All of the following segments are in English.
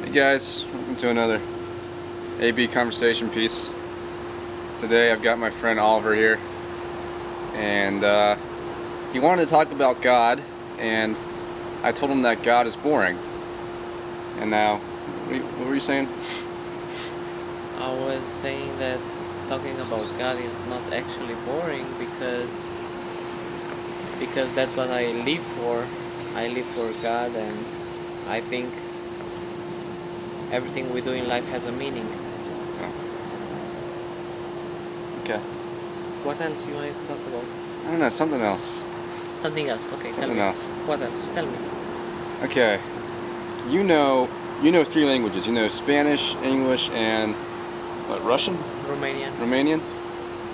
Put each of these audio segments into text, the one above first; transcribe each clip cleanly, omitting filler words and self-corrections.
Hey guys, welcome to another AB conversation piece. Today I've got my friend Oliver here, and he wanted to talk about God, and I told him that God is boring. And now, what were you saying? I was saying that talking about God is not actually boring because that's what I live for. I live for God, and I think everything we do in life has a meaning. Oh. Okay. What else you wanted to talk about? I don't know, something else. Something else. Okay, tell Something me. else. What else? Tell me. Okay. You know three languages. You know Spanish, English, and what, Russian? Romanian. Romanian?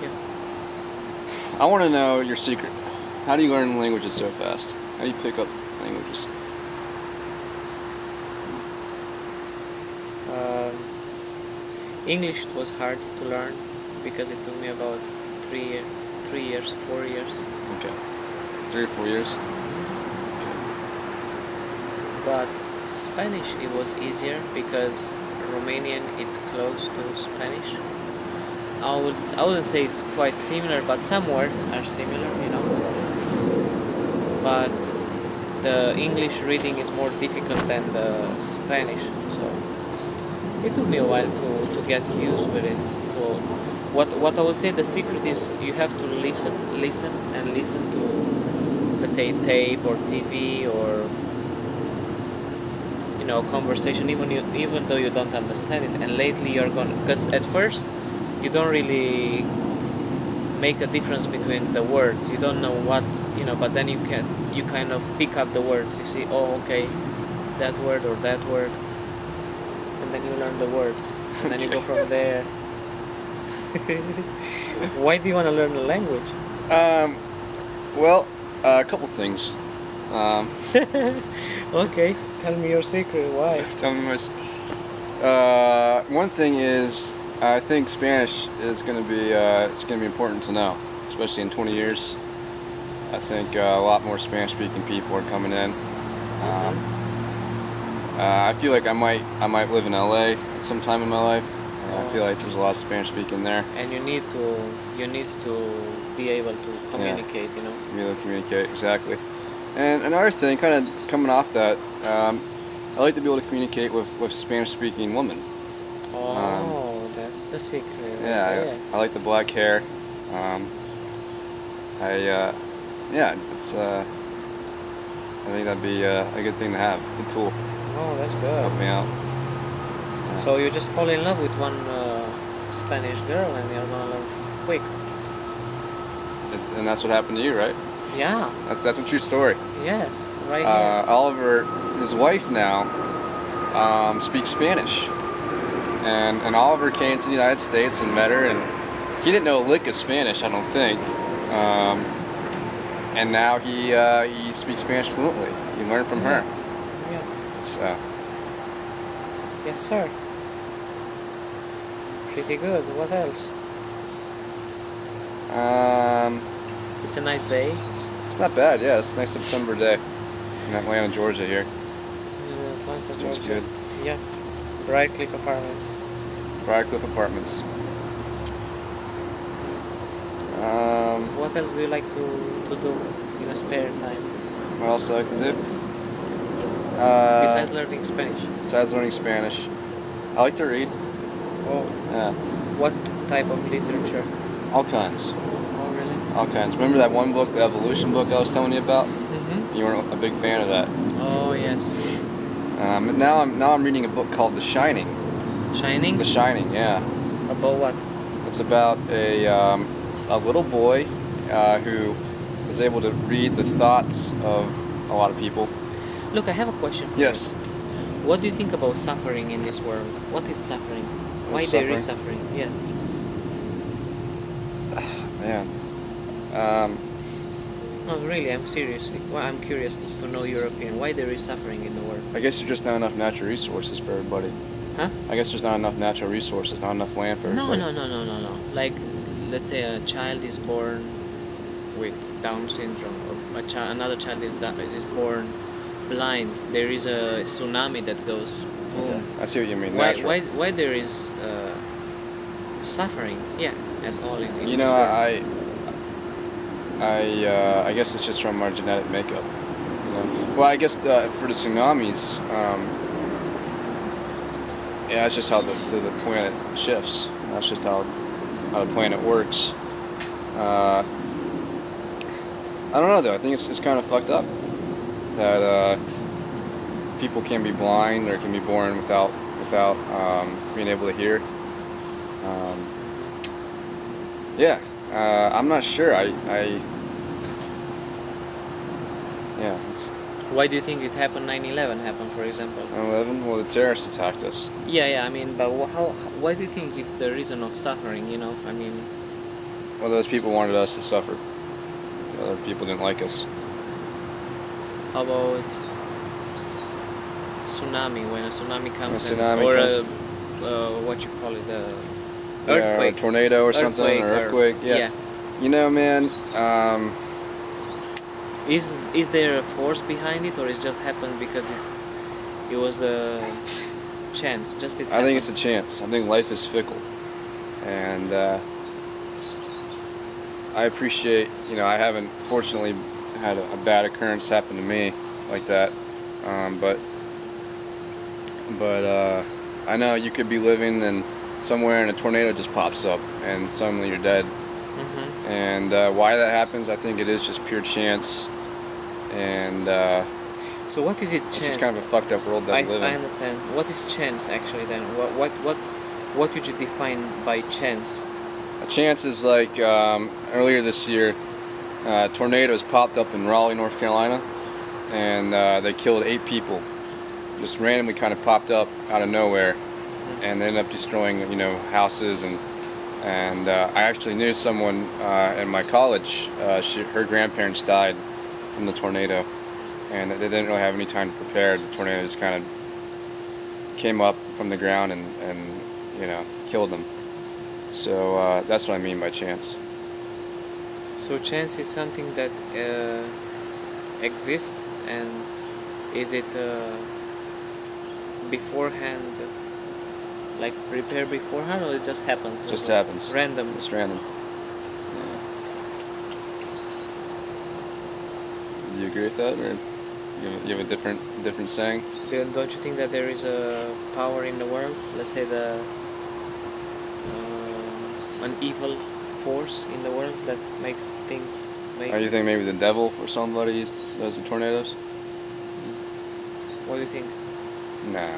Yeah. I want to know your secret. How do you learn languages so fast? How do you pick up languages? English was hard to learn because it took me about 3 years, 4 years. Okay. 3 or 4 years? But Spanish, it was easier because Romanian, it's close to Spanish. I wouldn't say it's quite similar, but some words are similar, But the English reading is more difficult than the Spanish, so it took me a while to get used with it. What I would say the secret is you have to listen to, let's say, tape or TV or conversation, even though you don't understand it. And lately you're going, because at first you don't really make a difference between the words. You don't know what, but then you kind of pick up the words. You see, oh, okay, that word or that word, and then you learn the words, and then you go from there. Why do you want to learn a language? Well, a couple things. Okay, tell me your secret. Why? Tell me one thing is, I think Spanish is going to be it's going to be important to know, especially in 20 years. I think a lot more Spanish-speaking people are coming in. I feel like I might live in LA at some time in my life. I feel like there's a lot of Spanish-speaking there. And you need to be able to communicate. Be able to communicate, exactly. And another thing, kind of coming off that, I like to be able to communicate with Spanish-speaking women. That's the secret. Yeah, I like the black hair. It's I think that'd be a good thing to have, a good tool. Oh, that's good. Help me out. So you just fall in love with one Spanish girl and you're gonna learn quick. And that's what happened to you, right? Yeah. That's a true story. Yes, right here. Oliver, his wife now, speaks Spanish, and Oliver came to the United States and met her, and he didn't know a lick of Spanish, I don't think, and now he speaks Spanish fluently. He learned from her. Yeah. So. Yes, sir. Pretty good. What else? It's a nice day. It's not bad, yeah. It's a nice September day in Atlanta, Georgia here. Atlanta, It's Georgia. good. Yeah. Bright Cliff Apartments. Briarcliff Apartments. What else do you like to do in a spare time? What else do I like to do? Besides learning Spanish. Besides learning Spanish, I like to read. Oh. Yeah. What type of literature? All kinds. Oh, really? All kinds. Remember that one book, the evolution book I was telling you about? Mm-hmm. You weren't a big fan of that. Oh, yes. Now I'm reading a book called The Shining. Shining? The Shining, yeah. About what? It's about a little boy who is able to read the thoughts of a lot of people. Look, I have a question for Yes. you. What do you think about suffering in this world? What is suffering? Why What's there is suffering? Yes. Man. No, really, I'm serious. Well, I'm curious to know your opinion. Why there is suffering in the world? I guess there's just not enough natural resources for everybody. Huh? I guess there's not enough natural resources, not enough land for No. everybody. Like, let's say a child is born with Down syndrome, or another child is born blind. There is a tsunami that goes Oh. I see what you mean. Why, Natural. why there is suffering? Yeah, at all in You this know, world. I guess it's just from our genetic makeup. You know? Well, I guess for the tsunamis, yeah, it's just how the planet shifts. That's just how the planet works. I don't know though. I think it's kind of fucked up that people can be blind or can be born without being able to hear. Yeah, I'm not sure. Yeah, it's Why do you think it happened? 9/11 happened, for example. 9/11. Well, the terrorists attacked us. Yeah, I mean, but why do you think it's the reason of suffering? You know, I mean, Well, those people wanted us to suffer. The other people didn't like us. how about tsunami? When a tsunami comes, When a tsunami or comes. what you call it, Yeah, or a earthquake. tornado or something, or earthquake. Yeah. You know, man. Is there a force behind it, or it just happened because it was a chance? Just it. I think it's a chance. I think life is fickle, and I appreciate. You know, I haven't fortunately had a bad occurrence happen to me like that, but I know you could be living and somewhere and a tornado just pops up and suddenly you're dead. Mm-hmm. And why that happens, I think it is just pure chance. And So what is it? it's Chance. just kind of a fucked up world that we live I in. understand. What is chance actually then? What would you define by chance? A chance is like earlier this year, tornadoes popped up in Raleigh, North Carolina, and they killed 8 people. Just randomly kind of popped up out of nowhere, and they ended up destroying, you know, houses and I actually knew someone in my college. Her grandparents died from the tornado, and they didn't really have any time to prepare. The tornado just kind of came up from the ground and you know, killed them. So that's what I mean by chance. So chance is something that exists, and is it beforehand, like prepared beforehand, or it just happens? Just happens. Random. It's random. Yeah. Do you agree with that, or you have a different saying? Don't you think that there is a power in the world? Let's say an evil force in the world that makes things. Or you think maybe the devil or somebody does the tornadoes? What do you think? Nah.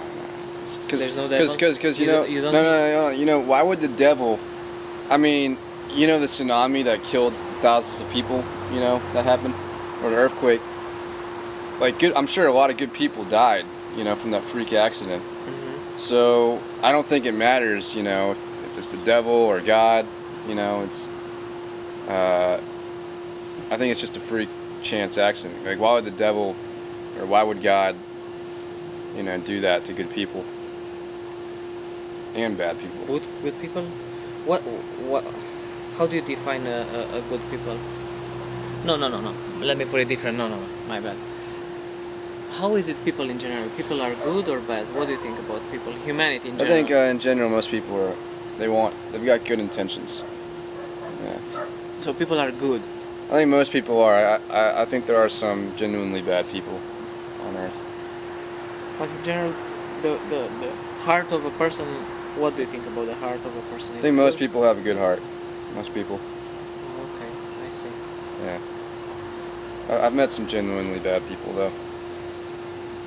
There's no devil? Because you You know, don't- you don't no. You know, why would the devil? I mean, you know, the tsunami that killed thousands of people. You know that happened, or the earthquake. Like, I'm sure a lot of good people died. You know, from that freak accident. Mm-hmm. So I don't think it matters. You know, if it's the devil or God. You know, it's. I think it's just a freak chance accident. Like, why would the devil, or why would God, you know, do that to good people and bad people? Good people? What? How do you define a good people? No. Let me put it different. No. My bad. How is it people in general? People are good or bad? What do you think about people? Humanity in I general. think in general most people are, they've got good intentions. Yeah. So people are good. I think most people are. I think there are some genuinely bad people on Earth. But in general, the heart of a person. What do you think about the heart of a person? I think most people have a good heart. Most people. Okay, I see. Yeah. I've met some genuinely bad people though.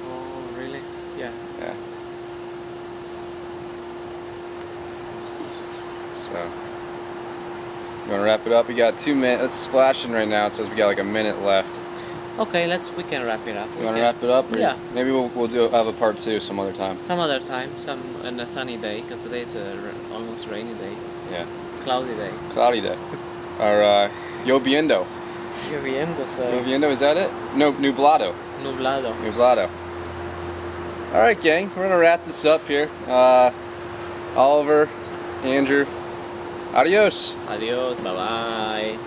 Oh, really? Yeah. Yeah. So, you want to wrap it up? We got 2 minutes. It's flashing right now. It says we got like a minute left. Okay, we can wrap it up. You want to wrap it up? Or Yeah. Maybe we'll have a part 2 some other time. Some other time, on a sunny day, because today it's almost rainy day, Yeah. cloudy day. Cloudy day. Or Yo Viendo. Lloviendo, so Yo Viendo, is that it? No, Nublado. nublado. Nublado. All right, gang. We're gonna wrap this up here. Oliver, Andrew. Adios. Adios, bye bye.